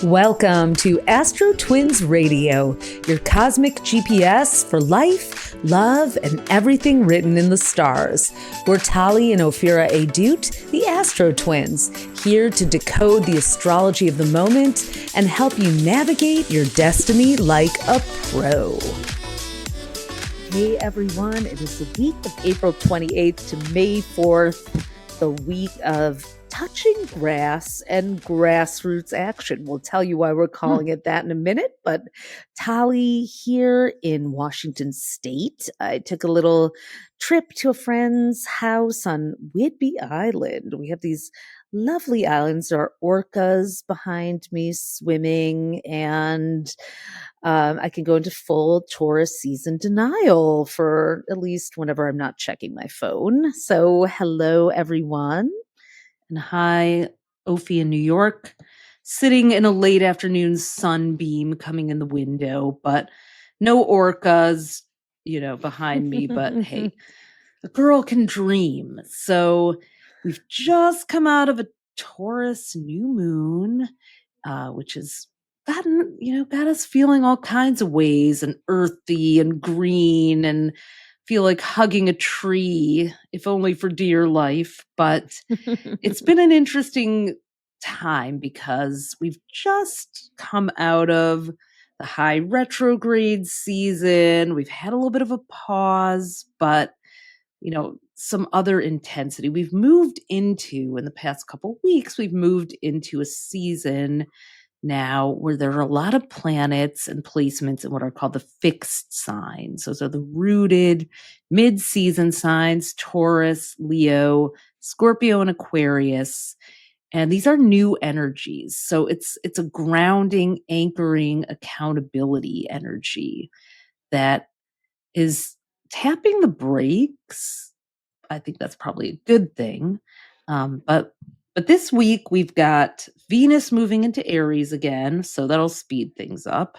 Welcome to AstroTwins Radio, your cosmic GPS for life, love, and everything written in the stars. We're Tali and Ophira Edut, the AstroTwins, here to decode the astrology of the moment and help you navigate your destiny like a pro. Hey everyone, it is the week of April 28th to May 4th, the week of touching grass and grassroots action. We'll tell you why we're calling it that in a minute, but Tali here in Washington State. I took a little trip to a friend's house on Whidbey Island. We have these lovely islands. There are orcas behind me swimming, and I can go into full Taurus season denial for at least whenever I'm not checking my phone. So hello, everyone. And hi, Ophi in New York, sitting in a late afternoon sunbeam coming in the window, but no orcas, behind me. But hey, a girl can dream. So we've just come out of a Taurus new moon, which has got us feeling all kinds of ways and earthy and green and feel like hugging a tree, if only for dear life. But it's been an interesting time because we've just come out of the high retrograde season. We've had a little bit of a pause, but some other intensity. We've moved into, in the past couple weeks, we've moved into a season now where there are a lot of planets and placements in what are called the fixed signs. Those are the rooted mid-season signs: Taurus, Leo, Scorpio, and Aquarius. And these are new energies. So it's a grounding, anchoring, accountability energy that is tapping the brakes. I think that's probably a good thing. But this week we've got Venus moving into Aries again, so that'll speed things up,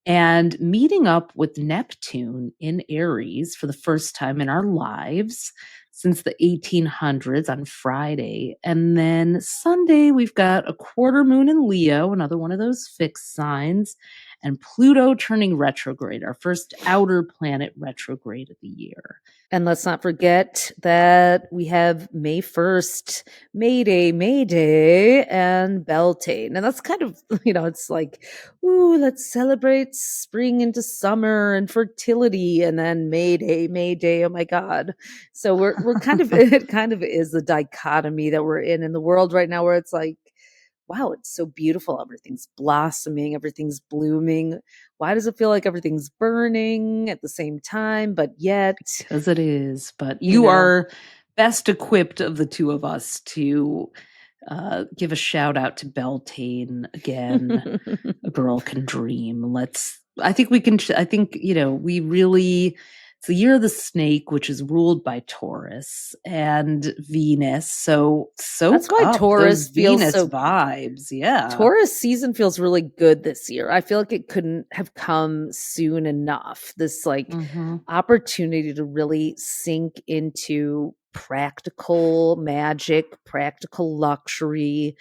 and meeting up with Neptune in Aries for the first time in our lives since the 1800s on Friday. And then Sunday we've got a quarter moon in Leo, another one of those fixed signs, and Pluto turning retrograde, our first outer planet retrograde of the year. And let's not forget that we have May 1st, May Day, and Beltane. And that's kind of, it's like, ooh, let's celebrate spring into summer and fertility. And then May Day, oh my God. So we're kind of, it kind of is the dichotomy that we're in the world right now, where it's like, wow, it's so beautiful. Everything's blossoming, everything's blooming. Why does it feel like everything's burning at the same time? But yet, because it is. But you are best equipped of the two of us to give a shout out to Beltane again. A girl can dream. We really. It's the year of the snake, which is ruled by Taurus and Venus. So that's why Taurus feels Venus so vibes. Yeah. Taurus season feels really good this year. I feel like it couldn't have come soon enough. This opportunity to really sink into practical magic, practical luxury,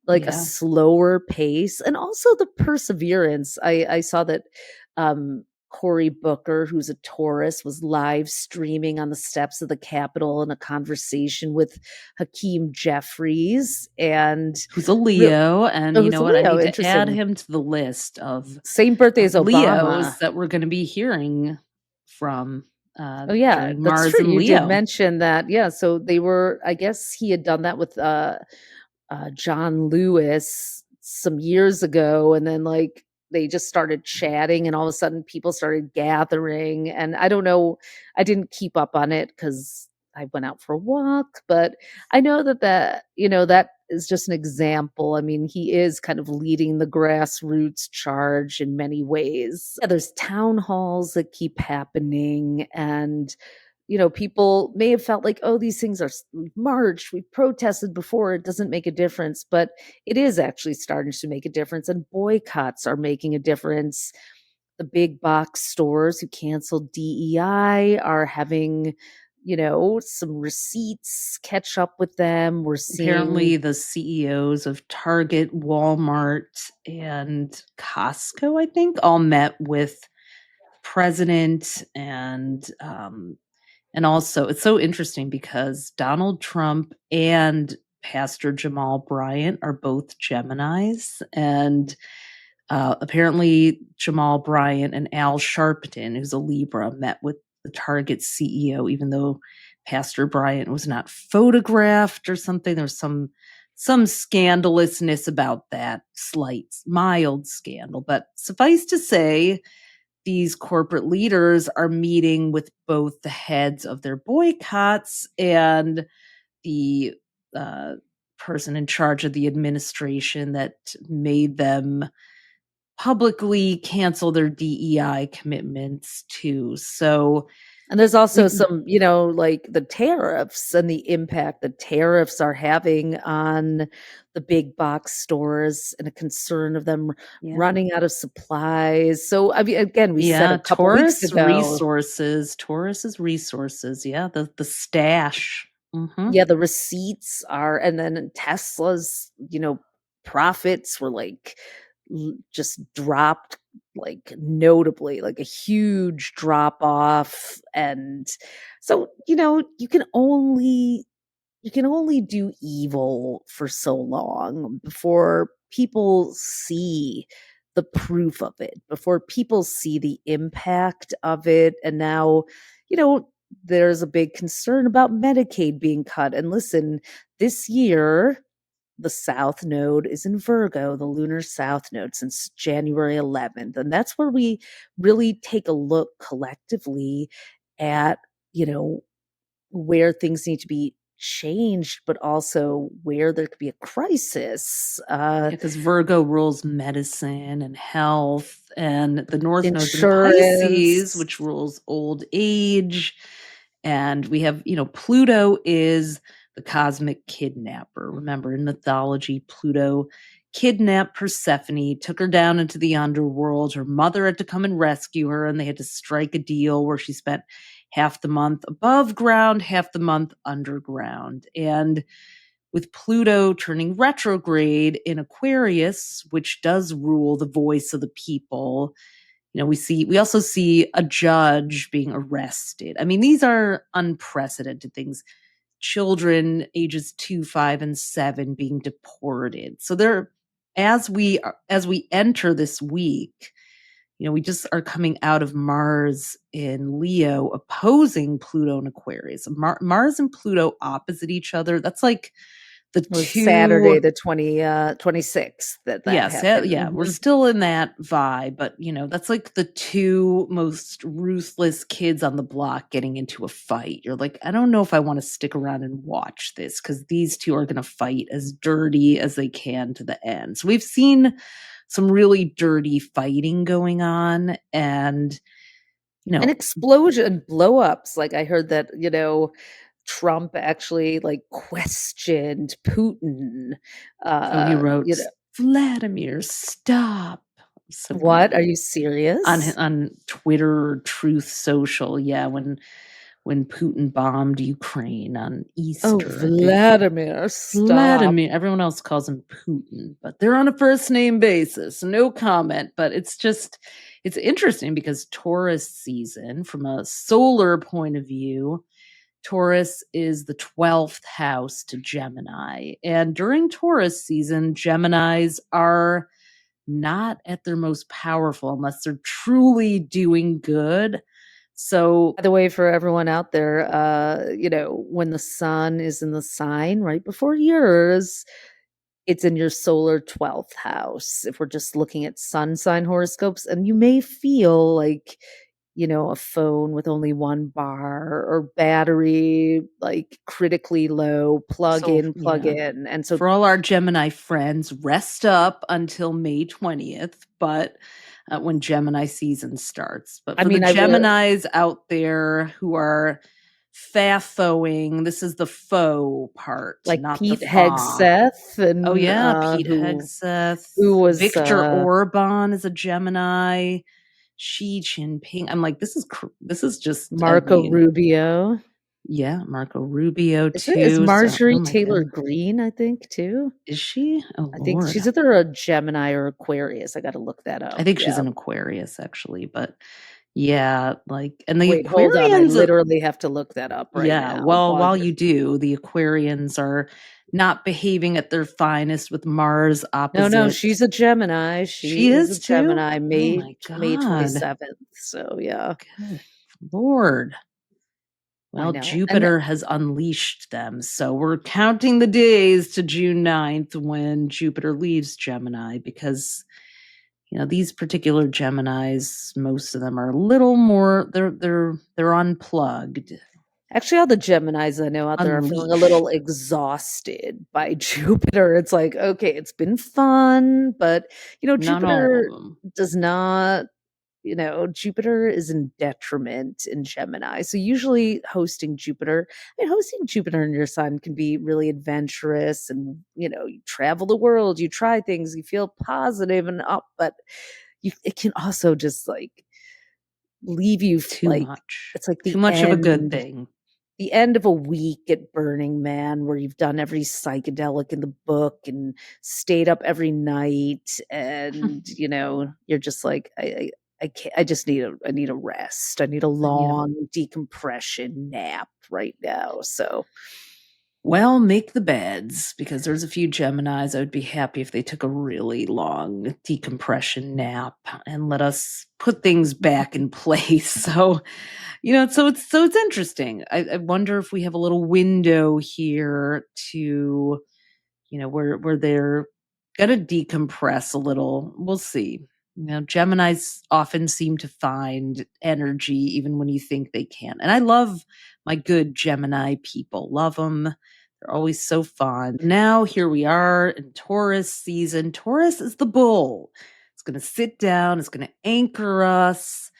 like a slower pace, and also the perseverance. I saw that Cory Booker, who's a Taurus, was live streaming on the steps of the Capitol in a conversation with Hakeem Jeffries, and who's a Leo. And you know what? I need to add him to the list of same birthday as Obama. Leos that we're going to be hearing from. That's Mars true. And you Leo. Did mention that. Yeah, so they were. I guess he had done that with John Lewis some years ago, and then they just started chatting, and all of a sudden people started gathering. And I don't know, I didn't keep up on it because I went out for a walk, but I know that is just an example. I mean, he is kind of leading the grassroots charge in many ways. There's town halls that keep happening, and people may have felt like, oh, these things we've marched, we've protested before, it doesn't make a difference, but it is actually starting to make a difference, and boycotts are making a difference. The big box stores who canceled DEI are having some receipts catch up with them. We're seeing Apparently, the CEOs of Target, Walmart, and Costco, I think, all met with president and also it's so interesting because Donald Trump and Pastor Jamal Bryant are both Geminis, and apparently Jamal Bryant and Al Sharpton, who's a Libra, met with the Target CEO, even though Pastor Bryant was not photographed or something. There was some scandalousness about that, slight, mild scandal. But suffice to say, these corporate leaders are meeting with both the heads of their boycotts and the uh, person in charge of the administration that made them publicly cancel their DEI commitments too. So And there's also we some, like the tariffs and the impact the tariffs are having on the big box stores and a concern of them yeah. running out of supplies. So, I mean, again, we said a Yeah, couple weeks ago, Taurus's resources, yeah, the stash. Mhm. yeah, the receipts are, and then Tesla's, profits were like just dropped like notably, like a huge drop off. And so, you can only do evil for so long before people see the proof of it, before people see the impact of it. And now, you know, there's a big concern about Medicaid being cut. And listen, this year, the South Node is in Virgo, the lunar South Node, since January 11th. And that's where we really take a look collectively at, where things need to be changed, but also where there could be a crisis. Yeah, because Virgo rules medicine and health, and the North Node's in Pisces, Insurance. which rules old age. And we have, Pluto is the cosmic kidnapper. Remember, in mythology, Pluto kidnapped Persephone, took her down into the underworld. Her mother had to come and rescue her, and they had to strike a deal where she spent half the month above ground, half the month underground. And with Pluto turning retrograde in Aquarius, which does rule the voice of the people, we also see a judge being arrested. I mean, these are unprecedented things. Children ages 2, 5, and 7 being deported. So as we enter this week, we just are coming out of Mars in Leo opposing Pluto and Aquarius. Mars and Pluto opposite each other. That's like the It was Saturday, two. the 26th, that Yes, happened. yeah, we're Mhm. still in that vibe, but that's like the two most ruthless kids on the block getting into a fight. You're like, I don't know if I want to stick around and watch this because these two are going to fight as dirty as they can to the end. So we've seen some really dirty fighting going on, and An explosion, blow ups. Like I heard that, Trump actually like questioned Putin. oh, he wrote, You know, Vladimir, stop. So what? Are you on serious? on Twitter or Truth Social, yeah, when Putin bombed Ukraine on Oh, Easter, I think. Vladimir, stop. Vladimir, everyone else calls him Putin, but they're on a first name basis. No comment, but it's interesting because Taurus season, from a solar point of view, Taurus is the 12th house to Gemini. And during Taurus season, Geminis are not at their most powerful unless they're truly doing good. So By the way, for everyone out there, when the sun is in the sign right before yours, it's in your solar 12th house. If we're just looking at sun sign horoscopes, and you may feel like, a phone with only one bar or battery, like critically low, plug so in, plug yeah. in. And so, For all our Gemini friends, rest up until May 20th, but when Gemini season starts. But I for the mean, I will, Geminis out there who are fafoing, this is the faux part, like not the Pete fa. Hegseth, Oh and yeah, Pete who Hegseth, was Viktor Orban is a Gemini, Xi Jinping. I'm like, this is just. I Marco mean, Rubio. Yeah, Marco Rubio Is too. So, Marjorie oh my Taylor goodness. Greene, I think, too? Is she? Oh I think Lord. she's either a Gemini or Aquarius. I got to look that I up. think she's Yeah. an Aquarius actually, but yeah, like, and the Wait, hold on. I Aquarians, literally have to look that up right yeah, now well, while while you're. you do, the Aquarians are not behaving at their finest with Mars No, opposite. she's a Gemini. She She is a is too? Gemini, Oh May my May God. 27th. So yeah, Good Lord. I Well, know. And Jupiter has unleashed them. So we're counting the days to June 9th when Jupiter leaves Gemini because these particular Geminis, most of them are a little more they're unplugged, actually, all the Geminis I know out there are feeling a little unleashed. exhausted by Jupiter. It's like, okay, it's been fun, but Not all of Jupiter them. does not. Jupiter is in detriment in Gemini. So usually hosting Jupiter in your sign can be really adventurous and, you travel the world, you try things, you feel positive and up, but it can also just like leave you Too like much. it's like Too much of a good thing. the end of a week at Burning Man where you've done every psychedelic in the book and stayed up every night and you're just like I can't I need a rest. I need a I need a long decompression nap right now. So Well, make the beds because there's a few Geminis. I would be happy if they took a really long decompression nap and let us put things back in place. So it's interesting. I wonder if we have a little window here to, where they're gonna decompress a little. We'll see. Geminis often seem to find energy even when you think they can. And I love my good Gemini people. Love them. They're always so fun. Now here we are in Taurus season. Taurus is the bull. It's going to sit down, it's going to anchor us,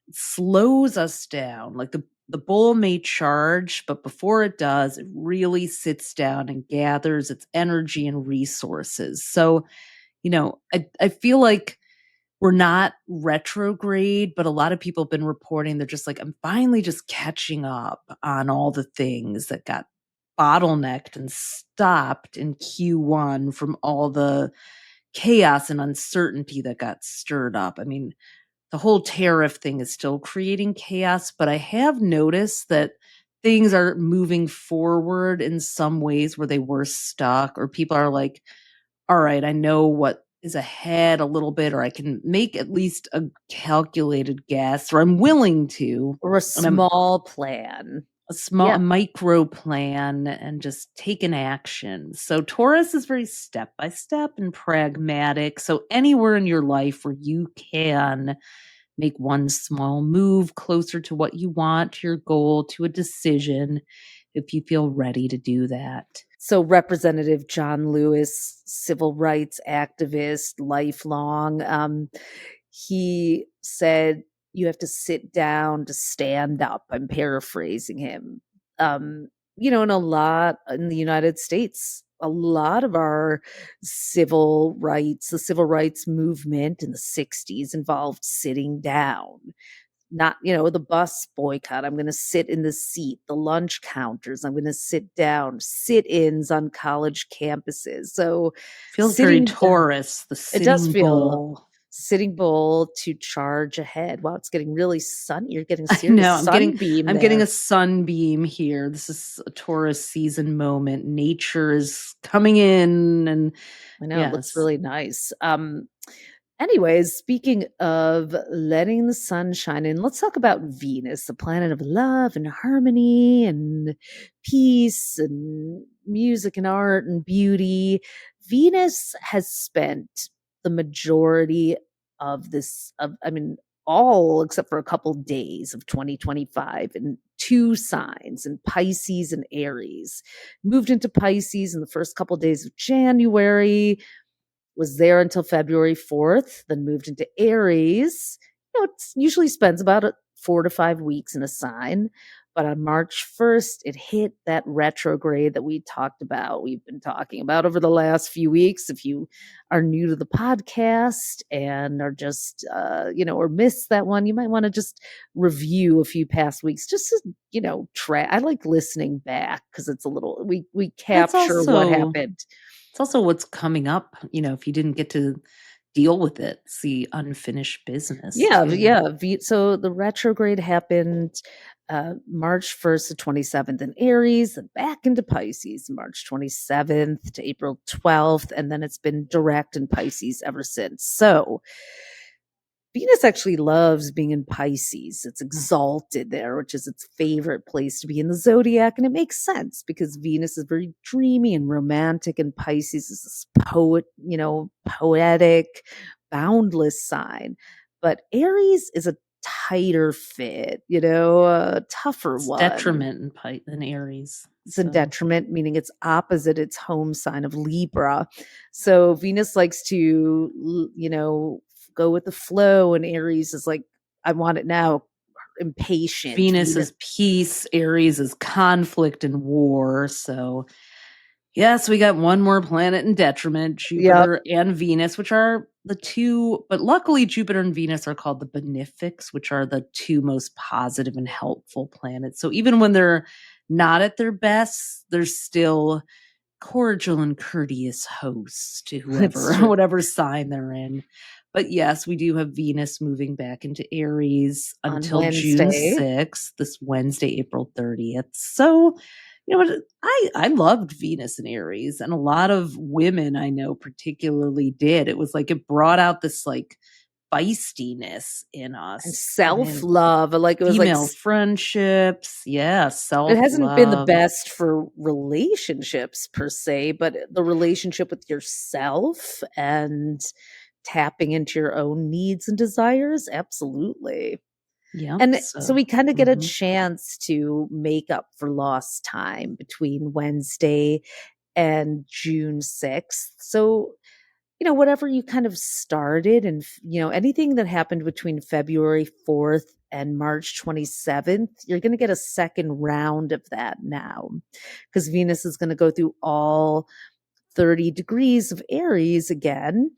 it slows us down. Like the bull may charge, but before it does, it really sits down and gathers its energy and resources. So, I feel like we're not retrograde, but a lot of people have been reporting they're just like, I'm finally just catching up on all the things that got bottlenecked and stopped in Q1 from all the chaos and uncertainty that got stirred up. I mean, the whole tariff thing is still creating chaos, but I have noticed that things are moving forward in some ways where they were stuck, or people are like, all right, I know what is ahead a little bit, or I can make at least a calculated guess, or I'm willing to, or a and I'm small plan. a micro plan and just take an action. So Taurus is very step by step and pragmatic. So anywhere in your life where you can make one small move closer to what you want, to your goal, to a decision, if you feel ready to do that. So Representative John Lewis, civil rights activist, lifelong, he said you have to sit down to stand up. I'm paraphrasing him. In the United States, a lot of our the civil rights movement in the 60s involved sitting down, not the bus boycott. I'm going to sit in the seat, the lunch counters, I'm going to sit down, sit-ins on college campuses. So Feels very sitting down, Taurus, the it does sitting feel bull. sitting bull to charge ahead. Wow, it's getting really sunny. You're getting a I serious know. sunbeam I'm getting there. a sunbeam here. This is a Taurus season moment. Nature is coming in, and I know, it looks yes, really nice. Anyways, speaking of letting the sun shine in, let's talk about Venus, the planet of love and harmony and peace and music and art and beauty. Venus has spent the majority of all except for a couple days of 2025 in two signs, in Pisces and Aries. Moved into Pisces in the first couple days of January, was there until February 4th, then moved into Aries. It usually spends about 4 to 5 weeks in a sign, But on March 1st, it hit that retrograde that we talked about. We've been talking about over the last few weeks. If you are new to the podcast and are just, or missed that one, you might want to just review a few past weeks just to, try. I like listening back because it's a little, we capture what happened. It's also what's coming up, if you didn't get to deal with it. It's the unfinished business. Yeah, too. yeah. So the retrograde happened March 1st to 27th in Aries, and back into Pisces, March 27th to April 12th, and then it's been direct in Pisces ever since. So Venus actually loves being in Pisces. It's exalted there, which is its favorite place to be in the zodiac. And it makes sense because Venus is very dreamy and romantic, and Pisces is this poetic, boundless sign. But Aries is a tighter fit, a tougher It's one. detriment in Aries. It's a detriment, meaning it's opposite its home sign of Libra. So Venus likes to, go with the flow, and Aries is like, I want it now, impatient. Venus is peace, Aries is conflict and war. So yes, we got one more planet in detriment, Jupiter and Venus, which are the two, but luckily Jupiter and Venus are called the benefics, which are the two most positive and helpful planets. So even when they're not at their best, they're still cordial and courteous hosts to whatever sign they're in. But yes, we do have Venus moving back into Aries until June 6th, this Wednesday, April 30th. So, what? I loved Venus in Aries, and a lot of women I know particularly did. It was like it brought out this like feistiness in us, and self-love, like it was female friendships. Yeah, self-love. It hasn't been the best for relationships per se, but the relationship with yourself and tapping into your own needs and desires, absolutely. Yeah. And so we kind of get a chance to make up for lost time between Wednesday and June 6th. So, whatever you kind of started and, anything that happened between February 4th and March 27th, you're going to get a second round of that now because Venus is going to go through all 30 degrees of Aries again.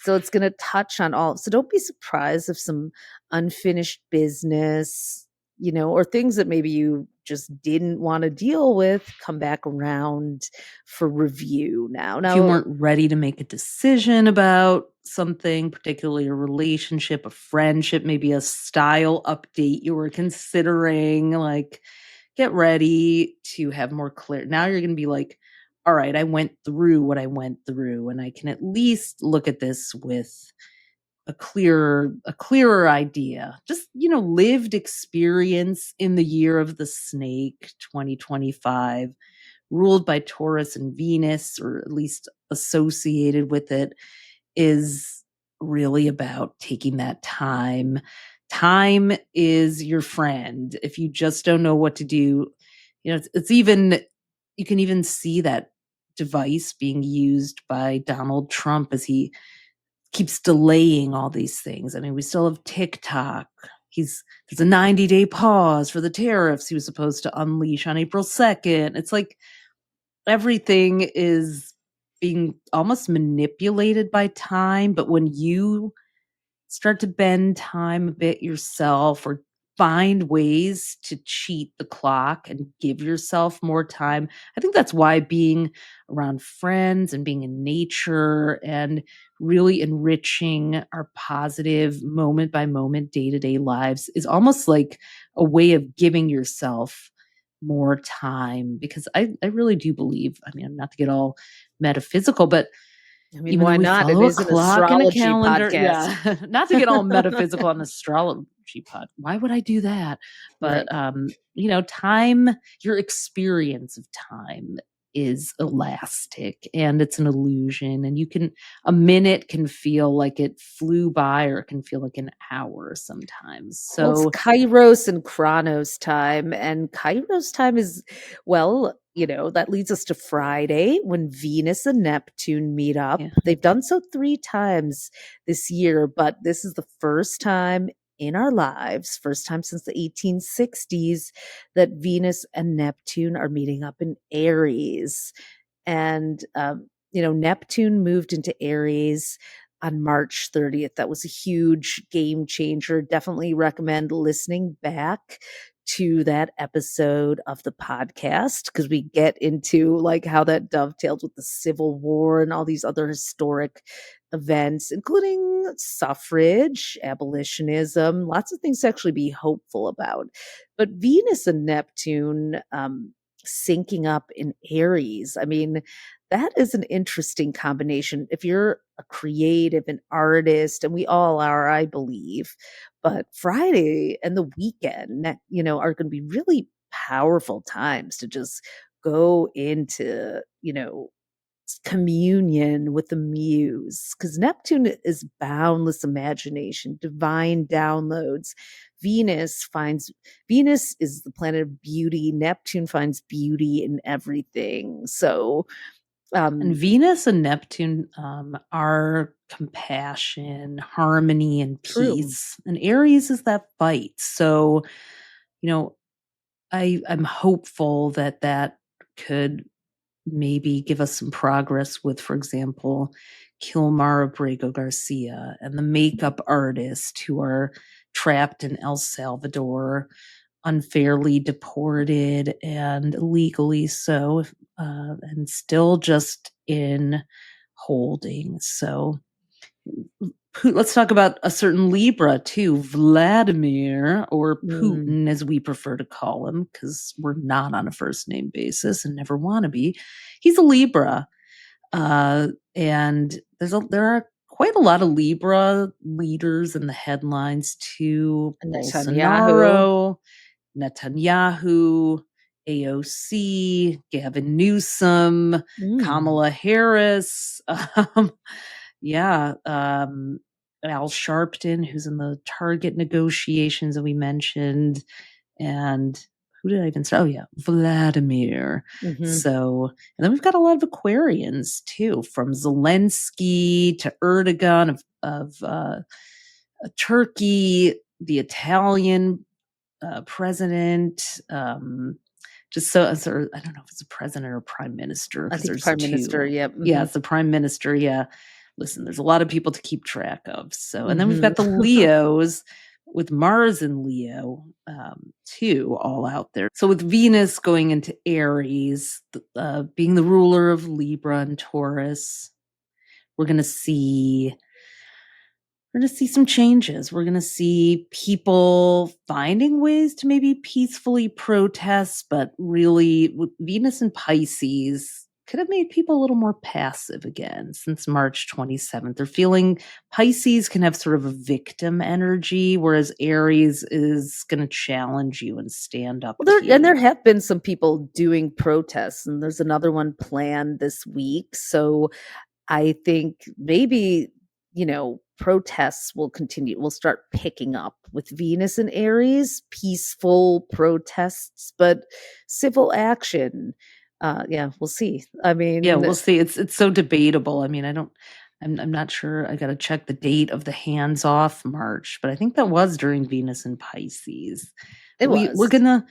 So it's going to touch on all. So don't be surprised if some unfinished business, or things that maybe you just didn't want to deal with come back around for review now. If you weren't ready to make a decision about something, particularly a relationship, a friendship, maybe a style update you were considering, like get ready to have more clarity. Now you're going to be like, all right, I went through what I went through, and I can at least look at this with a clearer idea. Just, lived experience in the year of the snake, 2025, ruled by Taurus and Venus, or at least associated with it, is really about taking that time. Time is your friend. If you just don't know what to do, it's even, you can even see that device being used by Donald Trump as he keeps delaying all these things. I mean, we still have TikTok. There's a 90-day pause for the tariffs he was supposed to unleash on April 2nd. It's like everything is being almost manipulated by time. But when you start to bend time a bit yourself or find ways to cheat the clock and give yourself more time. I think that's why being around friends and being in nature and really enriching our positive moment by moment, day-to-day lives is almost like a way of giving yourself more time. Because I really do believe, not to get all metaphysical, but even why not? It is an astrology podcast. Yeah. Not to get all metaphysical on astrology pod. Why would I do that? But time, your experience of time is elastic and it's an illusion, and a minute can feel like it flew by, or it can feel like an hour sometimes. So it's Kairos and Chronos time, and Kairos time is, that leads us to Friday when Venus and Neptune meet up. Yeah. They've done so 3 times this year, but this is the first time in our lives, first time since the 1860s, that Venus and Neptune are meeting up in Aries. And, Neptune moved into Aries on March 30th. That was a huge game changer. Definitely recommend listening back to that episode of the podcast because we get into like how that dovetails with the Civil War and all these other historic events, including suffrage, abolitionism, lots of things to actually be hopeful about. But Venus and Neptune syncing up in Aries, I mean, that is an interesting combination. If you're a creative, an artist, and we all are, I believe, but Friday and the weekend, are going to be really powerful times to just go into, communion with the muse, because Neptune is boundless imagination, divine downloads. Venus is the planet of beauty. Neptune finds beauty in everything. So And Venus and Neptune are compassion, harmony, and true. peace. And Aries is that fight. So, I'm hopeful that could maybe give us some progress with, for example, Kilmar Abrego Garcia and the makeup artist who are trapped in El Salvador, unfairly deported and illegally so, and still just in holding. So let's talk about a certain Libra too, Vladimir, or Putin as we prefer to call him, because we're not on a first name basis and never want to be. He's a Libra. And there are quite a lot of Libra leaders in the headlines too. Netanyahu, AOC, Gavin Newsom, Kamala Harris. Al Sharpton, who's in the Target negotiations that we mentioned. And who did I even say? Oh, yeah, Vladimir. So, and then we've got a lot of Aquarians too, from Zelensky to Erdogan of Turkey, the Italian president. Just so, I don't know if it's a president or prime minister. I think prime minister. Yep. Yeah, it's the prime minister. Yeah. Listen, there's a lot of people to keep track of. So, and then we've got the Leos with Mars and Leo, too, all out there. So with Venus going into Aries, being the ruler of Libra and Taurus, we're going to see some changes. We're going to see people finding ways to maybe peacefully protest, but really with Venus and Pisces could have made people a little more passive again since March 27th. They're feeling Pisces can have sort of a victim energy, whereas Aries is going to challenge you and stand up. And there have been some people doing protests, and there's another one planned this week. So I think maybe, protests will continue. We'll start picking up with Venus and Aries, peaceful protests, but civil action. We'll see. I mean, we'll see. It's so debatable. I mean, I'm not sure. I got to check the date of the hands-off march, but I think that was during Venus and Pisces. We're gonna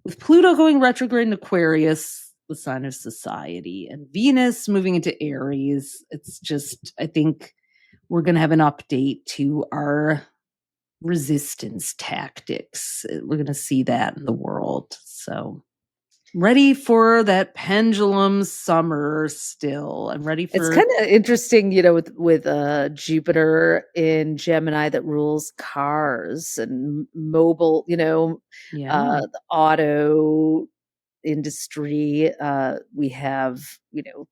with Pluto going retrograde in Aquarius, the sign of society, and Venus moving into Aries. It's just, I think we're gonna have an update to our resistance tactics. We're gonna see that in the world. So ready for that pendulum summer still. I'm ready for... It's kind of interesting, with Jupiter in Gemini that rules cars and mobile, the auto industry. We have,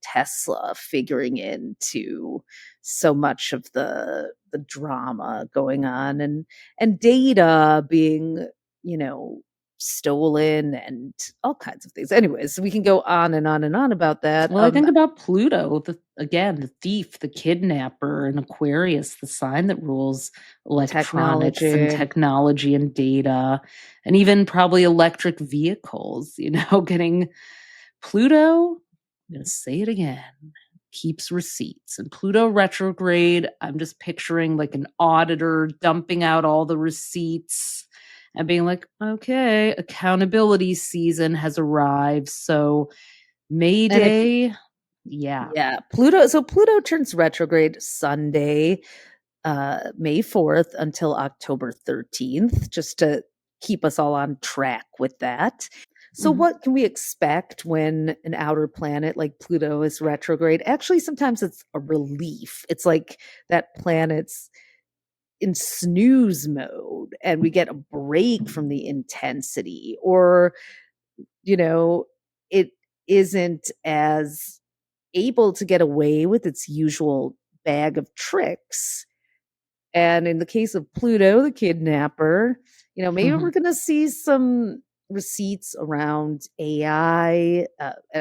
Tesla figuring into so much of the drama going on, and data being, stolen and all kinds of things. Anyways, we can go on and on and on about that. Well, I think about Pluto, the thief, the kidnapper, and Aquarius, the sign that rules electronics and technology and data, and even probably electric vehicles, getting Pluto, I'm going to say it again, keeps receipts. And Pluto retrograde, I'm just picturing like an auditor dumping out all the receipts and being like, okay, accountability season has arrived. So May And if Day, yeah. yeah, Pluto turns retrograde Sunday, May 4th until October 13th, just to keep us all on track with that. So, Mhm. what can we expect when an outer planet like Pluto is retrograde? Actually, sometimes it's a relief. It's like that planet's in snooze mode and we get a break from the intensity, or, you know, it isn't as able to get away with its usual bag of tricks. And in the case of Pluto, the kidnapper, maybe we're Mhm. going to see some receipts around AI.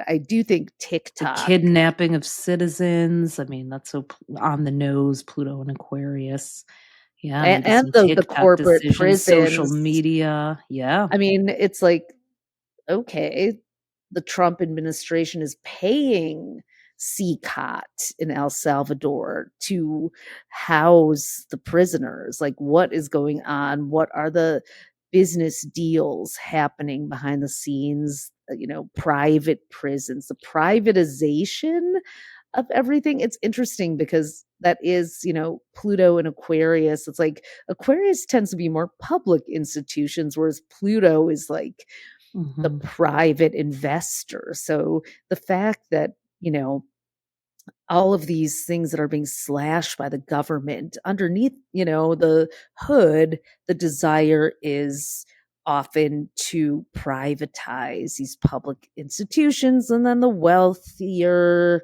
I do think The TikTok kidnapping of citizens. I mean, that's so on the nose, Pluto and Aquarius. Yeah, maybe and some the TikTok corporate decisions, social prisons. media. Yeah. I mean, it's like, okay, the Trump administration is paying CCOT in El Salvador to house the prisoners. Like, what is going on? What are the business deals happening behind the scenes? Private prisons, the privatization of everything. It's interesting because that is, Pluto and Aquarius. It's like Aquarius tends to be more public institutions, whereas Pluto is like the Mhm. private investor. So the fact that, all of these things that are being slashed by the government underneath, the hood, the desire is often to privatize these public institutions, and then the wealthier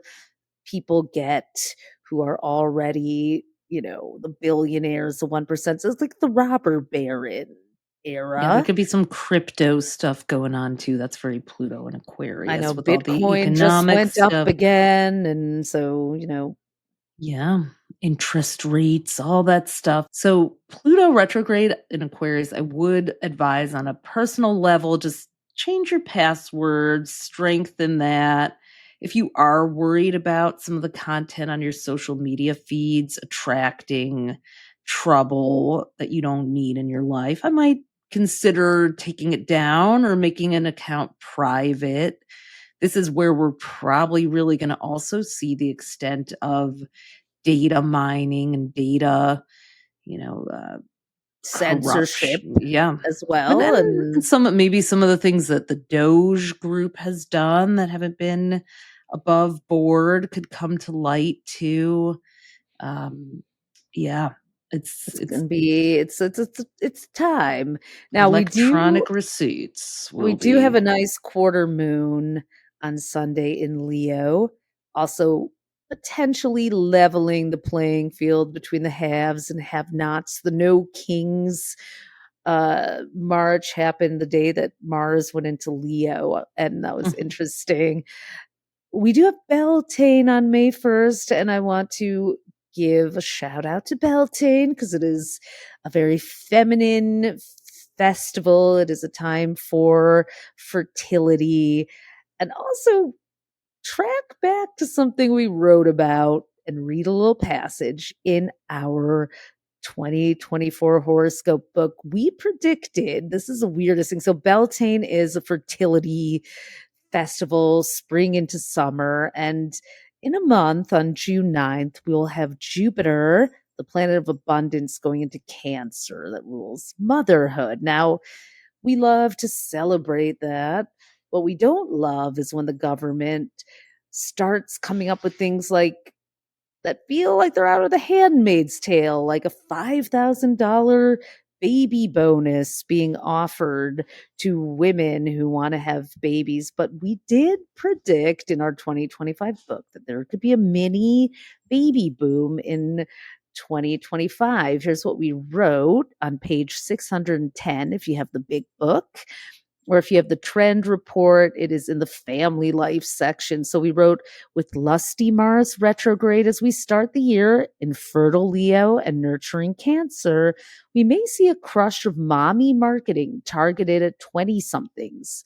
people get, who are already, the billionaires, the 1%. So it's like the robber baron Yeah, there era. could be some crypto stuff going on too. That's very Pluto and I know Aquarius with all the Bitcoin just economic went up stuff. again, and so, Yeah, interest rates, all that stuff. So, Pluto retrograde in Aquarius, I would advise on a personal level, just change your passwords, strengthen that. If you are worried about some of the content on your social media feeds attracting trouble that you don't need in your life, I might consider taking it down or making an account private. This is where we're probably really going to also see the extent of data mining and data, you know, censorship corruption. Yeah. as And well, then and some of the things that the Doge group has done that haven't been above board could come to light too. Um, yeah, it's it's it's gonna be it's time. Now electronic receipts we will do have be. a nice quarter moon on Sunday in Leo, also potentially leveling the playing field between the haves and have-nots. The no kings March happened the day that Mars went into Leo, and that was Mhm. interesting. We do have Beltane on May 1st, and I want to give a shout out to Beltane because it is a very feminine festival. It is a time for fertility, and also track back to something we wrote about and read a little passage in our 2024 horoscope book. We predicted, this is the weirdest thing. So Beltane is a fertility festival, spring into summer. And in a month, on June 9th, we'll have Jupiter, the planet of abundance, going into Cancer that rules motherhood. Now, we love to celebrate that. What we don't love is when the government starts coming up with things like that feel like they're out of the Handmaid's Tale, like a $5,000 baby bonus being offered to women who want to have babies. But we did predict in our 2025 book that there could be a mini baby boom in 2025. Here's what we wrote on page 610 if you have the big book. Or if you have the trend report, it is in the family life section. So we wrote, with lusty Mars retrograde as we start the year in fertile Leo and nurturing Cancer, we may see a crush of mommy marketing targeted at 20 somethings.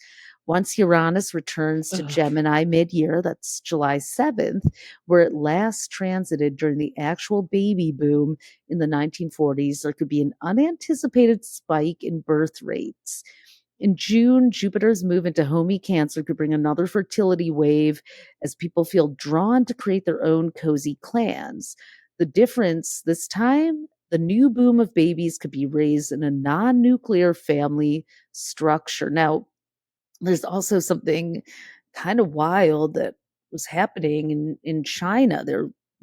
Once Uranus returns to Gemini mid-year, that's July 7th, where it last transited during the actual baby boom in the 1940s, there could be an unanticipated spike in birth rates. In June, Jupiter's move into homey Cancer could bring another fertility wave as people feel drawn to create their own cozy clans. The difference this time, the new boom of babies could be raised in a non nuclear family structure. Now, there's also something kind of wild that was happening in China. They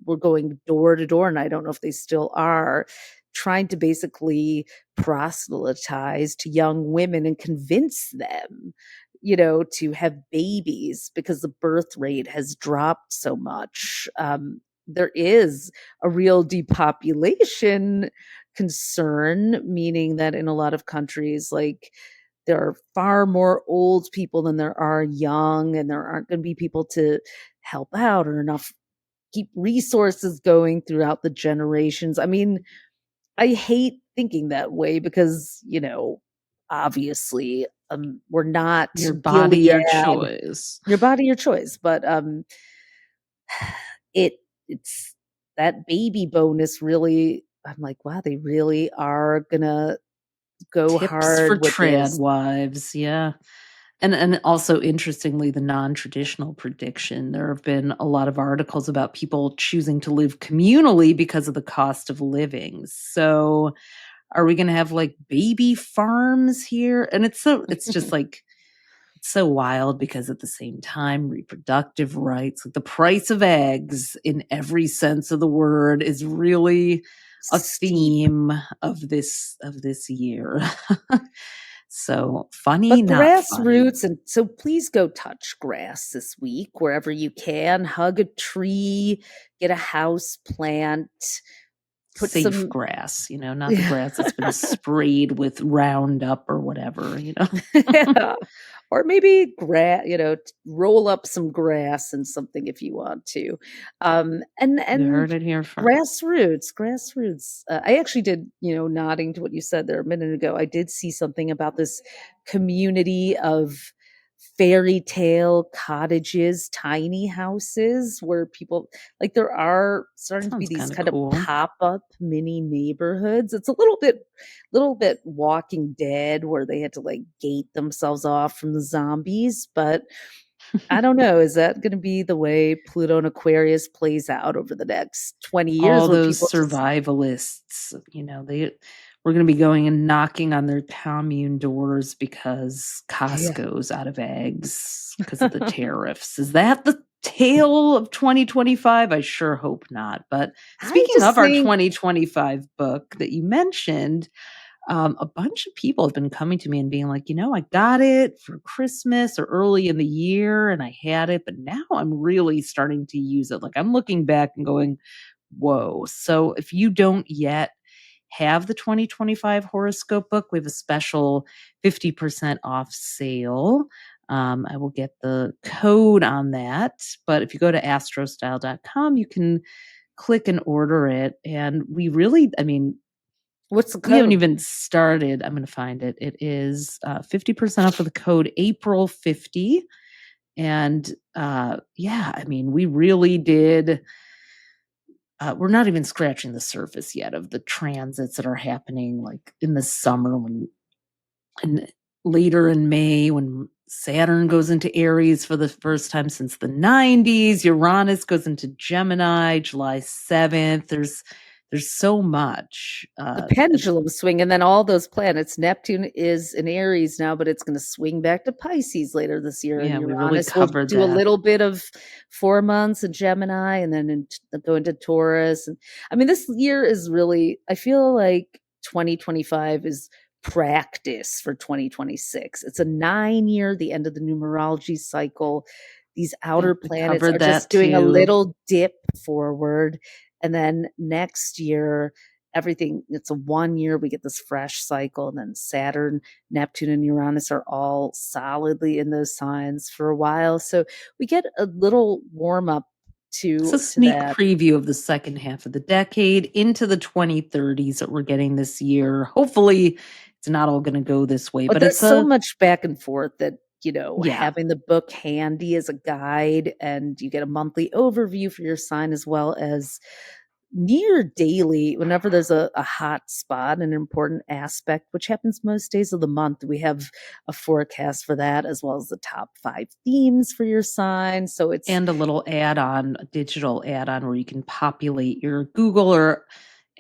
were going door to door, and I don't know if they still are, trying to basically proselytize to young women and convince them, to have babies because the birth rate has dropped so much. There is a real depopulation concern, meaning that in a lot of countries, like, there are far more old people than there are young, and there aren't going to be people to help out or enough keep resources going throughout the generations. I mean, I hate thinking that way because, obviously, we're not Your body, Gilead. your choice. Your body, your choice. But it's that baby bonus really. I'm like, wow, they really are gonna go Tips hard for with trad this. wives, yeah. And also interestingly, the non-traditional prediction. There have been a lot of articles about people choosing to live communally because of the cost of living. So are we gonna have like baby farms here? And it's just like it's so wild because at the same time, reproductive rights, like the price of eggs in every sense of the word is really a Steep. theme of this year. So funny, But not funny. grassroots, and so please go touch grass this week wherever you can. Hug a tree, get a house plant, put Safe some. grass, not the grass that's been sprayed with Roundup or whatever. Yeah. Or maybe roll up some grass and something if you want to. And You heard it here first. grassroots. I actually did, nodding to what you said there a minute ago. I did see something about this community of fairy tale cottages, tiny houses where people, like, there are starting to be Sounds these kind of kind of cool. pop-up mini neighborhoods. It's a little bit Walking Dead, where they had to like gate themselves off from the zombies. But I don't know, is that going to be the way Pluto and Aquarius plays out over the next 20 years, All where those people just. survivalists, we're going to be going and knocking on their commune doors because Yeah. Costco's out of eggs because of the tariffs. Is that the tale of 2025? I sure hope not. But I speaking just of our think 2025 book that you mentioned, a bunch of people have been coming to me and being like, I got it for Christmas or early in the year and I had it, but now I'm really starting to use it. Like, I'm looking back and going, whoa. So if you don't yet have the 2025 horoscope book, we have a special 50% off sale. I will get the code on that. But if you go to astrostyle.com, you can click and order it. And we really, what's the we haven't code? even started. I'm going to find it. It is 50% off with the code April50. And we really did. We're not even scratching the surface yet of the transits that are happening, like in the summer and later in May when Saturn goes into Aries for the first time since the 90s. Uranus goes into Gemini July 7th. There's so much. The pendulum swing, and then all those planets. Neptune is in Aries now, but it's going to swing back to Pisces later this year, and Yeah, we really Uranus will covered do a that. little bit of 4 months in Gemini, and then go into Taurus. And I mean, this year is really, I feel like 2025 is practice for 2026. It's a 9-year, the end of the numerology cycle. These outer Yep, we planets covered are just that doing a too. little dip forward, and then next year everything, it's a 1 year, we get this fresh cycle, and then Saturn, Neptune, and Uranus are all solidly in those signs for a while, so we get a little warm up It's a to sneak that. preview of the second half of the decade into the 2030s that we're getting this year. Hopefully, it's not all going to go this way, But but there's it's so a much back and forth that Yeah. having the book handy as a guide, and you get a monthly overview for your sign as well as near daily, whenever there's a hot spot, an important aspect, which happens most days of the month, we have a forecast for that as well as the top 5 themes for your sign. So it's And a little add-on, a digital add-on where you can populate your Google or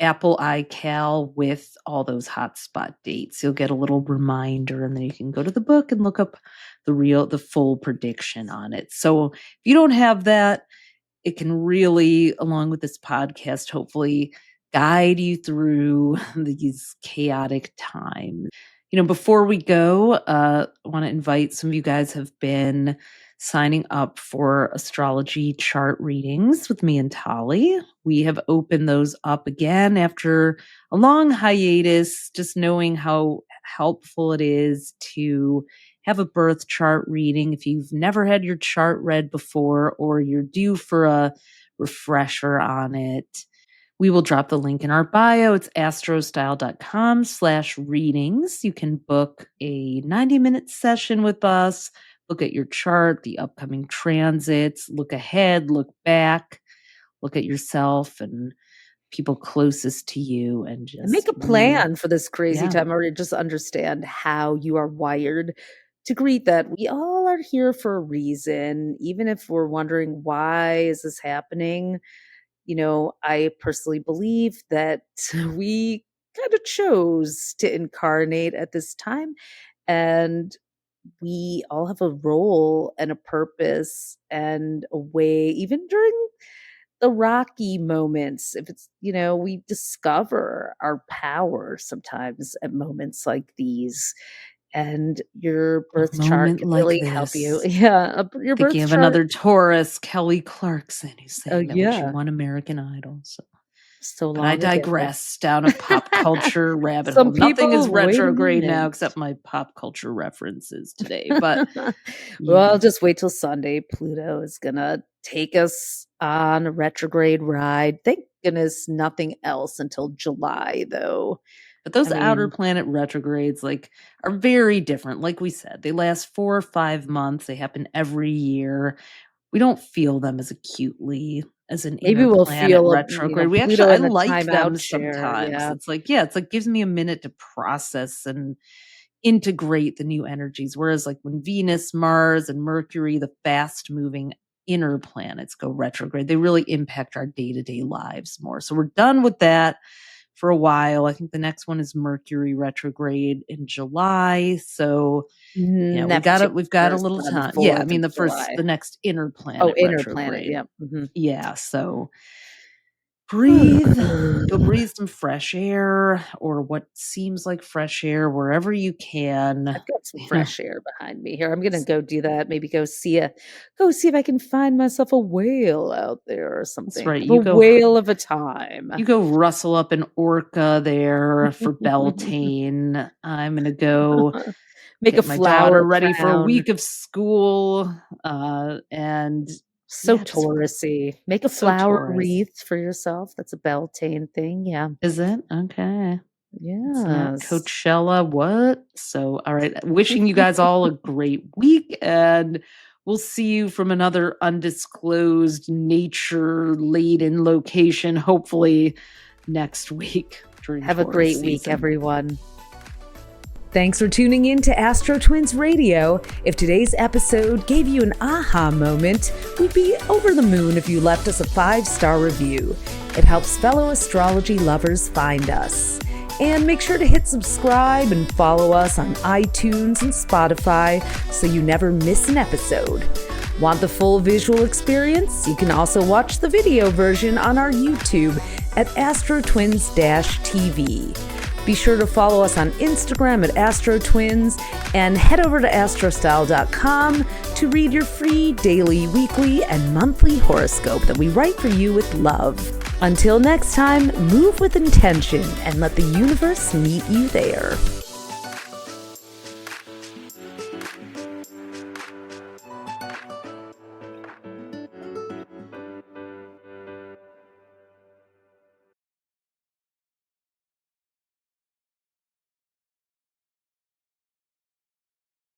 Apple iCal with all those hotspot dates. You'll get a little reminder, and then you can go to the book and look up the full prediction on it. So if you don't have that, it can really, along with this podcast, hopefully guide you through these chaotic times. Before we go, I want to invite, some of you guys have been signing up for astrology chart readings with me and Tali. We have opened those up again after a long hiatus, just knowing how helpful it is to have a birth chart reading if you've never had your chart read before or you're due for a refresher on it. We will drop the link in our bio. It's astrostyle.com/readings. You can book a 90-minute session with us, look at your chart, the upcoming transits, look ahead, look back, look at yourself and people closest to you, and just make a plan for this crazy Yeah. time, or just understand how you are wired to greet that. We all are here for a reason, even if we're wondering, why is this happening? I personally believe that we kind of chose to incarnate at this time, and we all have a role and a purpose and a way, even during the rocky moments. If it's, we discover our power sometimes at moments like these. And your A birth chart moment can like really help you. this. Yeah, your birth Thinking of chart. another Taurus, Kelly Clarkson, who's saying that when she Yeah, won American Idol. so But I long ago. digress down a pop culture rabbit Some hole. Nothing is people, wait a retrograde now minute. except my pop culture references today. But Well, just wait till Sunday. Pluto is gonna take us on a retrograde ride. Thank goodness nothing else until July, though. But those I outer mean, planet retrogrades are very different. Like we said, they last 4 or 5 months. They happen every year. We don't feel them as acutely as an maybe inner we'll planet feel, retrograde. Pluto I in the like them timeout chair. sometimes. Yeah. It's like gives me a minute to process and integrate the new energies. Whereas like when Venus, Mars, and Mercury, the fast moving inner planets, go retrograde, they really impact our day-to-day lives more. So we're done with that for a while. I think the next one is Mercury retrograde in July. So Neptune we've got a first little on the time. Yeah, I 4th mean of July. the next inner Oh, planet inner planet. retrograde. Yeah. Mhm. Yeah, so breathe, go breathe some fresh air, or what seems like fresh air wherever you can. I've got some fresh air behind me here. I'm gonna go do that. Maybe go see if I can find myself a whale out there or That's something. right. Have a whale of a time. You go rustle up an orca there for Beltane. I'm gonna go Make a get my daughter flower ready for a crown. week of school. And So yeah, just Taurusy. Make a so flower Taurus. wreath for yourself. That's a Beltane thing. Yeah. Is it? Okay. It's not Yes. Coachella. What? So, all right. Wishing you guys all a great week, and we'll see you from another undisclosed nature laden location, hopefully next week. Have a great week, everyone. Thanks for tuning in to AstroTwins Radio. If today's episode gave you an aha moment, we'd be over the moon if you left us a 5-star review. It helps fellow astrology lovers find us. And make sure to hit subscribe and follow us on iTunes and Spotify so you never miss an episode. Want the full visual experience? You can also watch the video version on our YouTube at AstroTwins-TV. Be sure to follow us on Instagram at AstroTwins and head over to astrostyle.com to read your free daily, weekly, and monthly horoscope that we write for you with love. Until next time, move with intention and let the universe meet you there.